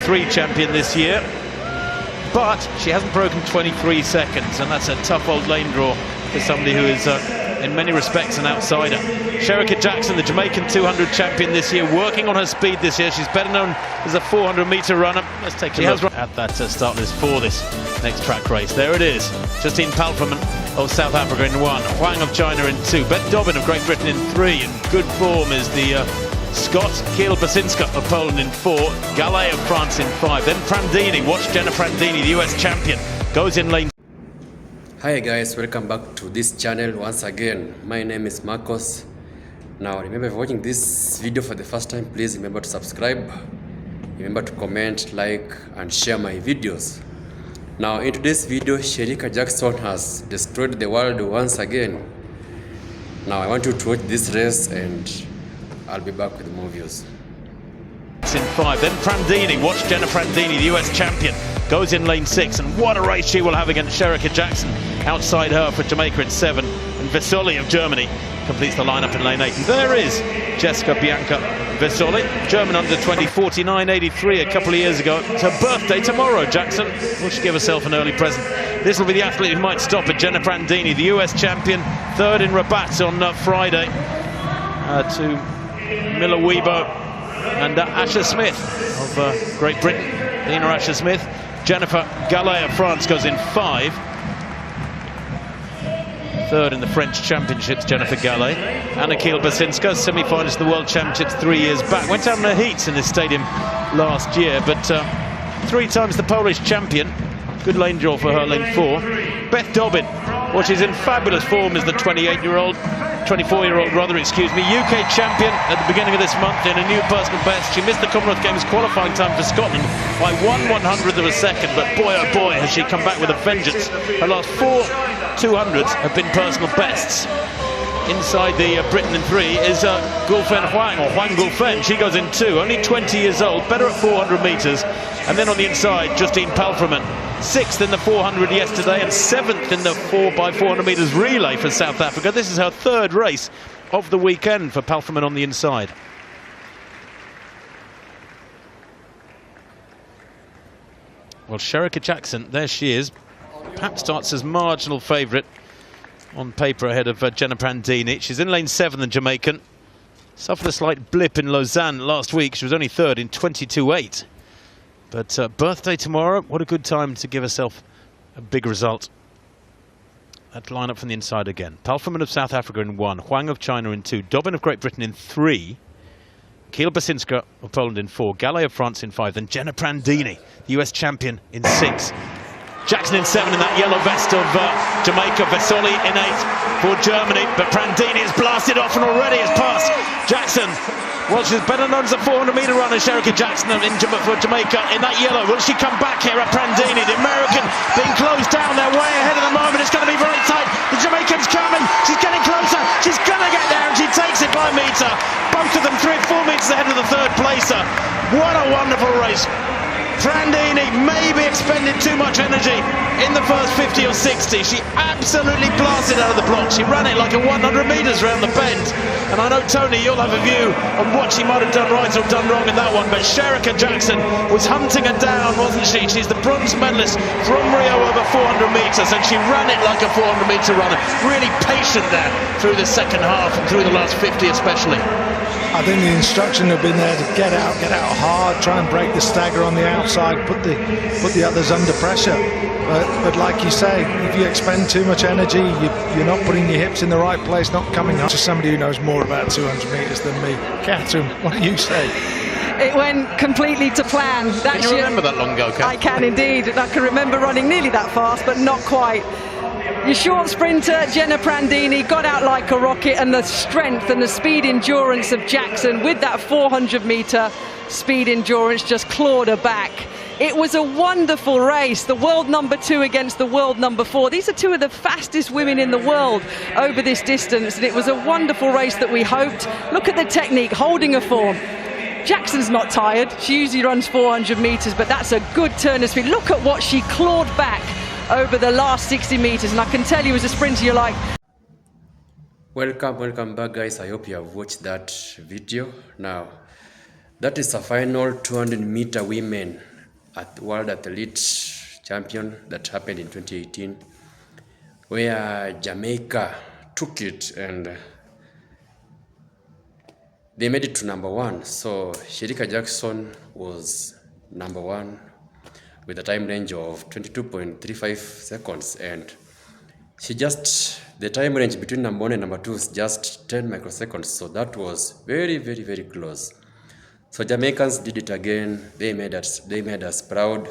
23 champion this year, but she hasn't broken 23 seconds, and that's a tough old lane draw for somebody who is in many respects an outsider. SHERICKA Jackson, the Jamaican 200 champion this year, working on her speed this year. She's better known as a 400-meter runner. Let's take a look at that start list for this next track race. There it is. Justine Palfreman of South Africa in 1, Huang of China in 2, Beth Dobbin of Great Britain in 3. In good form is the Scot Kiel Basinska of Poland in 4, Gallet of France in 5. Then Prandini, watch Jenna Prandini, the US champion, goes in lane. Hi guys, welcome back to this channel once again. My name is Marcos. Now remember, if you're watching this video for the first time, please remember to subscribe, remember to comment, like and share my videos. Now in today's video, SHERICKA Jackson has destroyed the world once again. Now I want you to watch this race and I'll be back with more views. It's in 5, then Prandini, watch Jenna Prandini, the US champion, goes in lane 6, and what a race she will have against SHERICKA Jackson. Outside her for Jamaica in 7, and Vesoli of Germany completes the lineup in lane 8. And there is Jessica Bianca Vesoli, German under 20, 49.83 a couple of years ago. It's her birthday tomorrow, Jackson. Will she give herself an early present? This will be the athlete who might stop it, Jenna Prandini, the US champion, 3rd in Rabat on Friday, to Miller Weibo and Asher Smith of Great Britain, Lena Asher Smith. Jennifer Gallet of France goes in 5. 3rd in the French Championships, Jennifer Gallet. Anna Kiel Basinska, semi-finalist of the World Championships 3 years back. Went out in the heats in this stadium last year, but 3 times the Polish champion. Good lane draw for her, lane 4. Beth Dobbin, well, she's in fabulous form as the 24-year-old rather, excuse me, UK champion at the beginning of this month in a new personal best. She missed the Commonwealth Games qualifying time for Scotland by 1/100th of a second, but boy oh boy has she come back with a vengeance. Her last 4 200s have been personal bests. Inside the Britain in 3 is Gulfen Huang, or Huang Gulfen. She goes in 2, only 20 years old, better at 400 metres. And then on the inside, Justine Palfreman, 6th in the 400 yesterday and 7th in the 4x400 metres relay for South Africa. This is her 3rd race of the weekend for Palfreman on the inside. Well, SHERICKA Jackson, there she is. Perhaps starts as marginal favourite on paper ahead of Jenna Prandini. She's in lane 7, the Jamaican. Suffered a slight blip in Lausanne last week. She was only 3rd in 22.8. But birthday tomorrow, what a good time to give herself a big result. That line up from the inside again. Palfreman of South Africa in 1, Huang of China in 2, Dobbin of Great Britain in 3, Kiel Basinska of Poland in 4, Gallet of France in 5, then Jenna Prandini, the US champion, in 6. Jackson in 7 in that yellow vest of Jamaica, Vesoli in 8 for Germany, but Prandini is blasted off and already has passed Jackson. Well, she's better known as a 400-meter runner, SHERICKA Jackson for Jamaica in that yellow. Will she come back here at Prandini? The American being closed down. They're way ahead at the moment. It's going to be very tight. The Jamaican's coming. She's getting closer. She's going to get there, and she takes it by a metre. Both of them 3 or 4 metres ahead of the 3rd placer. What a wonderful race. Prandini maybe expended too much energy in the first 50 or 60. She absolutely blasted out of the block. She ran it like a 100 metres around the bend. And I know, Tony, you'll have a view on what she might have done right or done wrong in that one. But SHERICKA Jackson was hunting her down, wasn't she? She's the bronze medalist from Rio over 400 metres, and she ran it like a 400-metre runner. Really patient there through the second half and through the last 50 especially. I think the instruction had been there to get out hard, try and break the stagger on the outside, put the others under pressure. But like you say, if you expend too much energy, you're not putting your hips in the right place, not coming up to somebody who knows more about 200 metres than me. Catherine, what do you say? It went completely to plan. Can you remember that long ago, Kat? I can indeed. I can remember running nearly that fast, but not quite. Your short sprinter, Jenna Prandini, got out like a rocket, and the strength and the speed endurance of Jackson with that 400-metre speed endurance just clawed her back. It was a wonderful race. The world number 2 against the world number 4. These are 2 of the fastest women in the world over this distance, and it was a wonderful race that we hoped. Look at the technique, holding her form. Jackson's not tired. She usually runs 400 metres, but that's a good turn of speed. Look at what she clawed back over the last 60 metres, and I can tell you as a sprinter, you're like... Welcome back, guys. I hope you have watched that video. Now, that is the final 200-meter women World Athlete Champion that happened in 2018, where Jamaica took it and they made it to number 1. So SHERICKA Jackson was number 1 with a time range of 22.35 seconds, and the time range between number 1 and number 2 is just 10 microseconds, so that was very, very, very close. So Jamaicans did it again. They made us proud.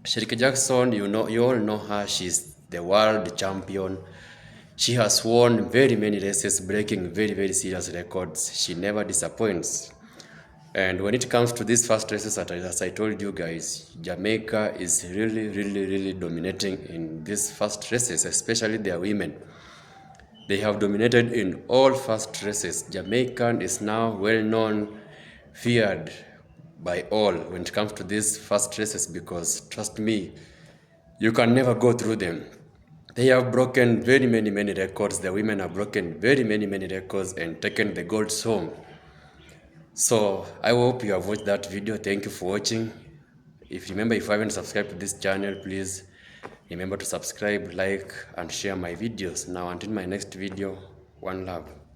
SHERICKA Jackson, you all know her. She's the world champion. She has won very many races, breaking very, very serious records. She never disappoints. And when it comes to these first races, as I told you guys, Jamaica is really, really, really dominating in these first races, especially their women. They have dominated in all first races. Jamaican is now well known, feared by all when it comes to these first races, because trust me, you can never go through them. They have broken very many records. The women have broken very many records and taken the golds home. So I hope you have watched that video. Thank you for watching. If you haven't subscribed to this channel, please remember to subscribe, like and share my videos. Now until my next video, one love.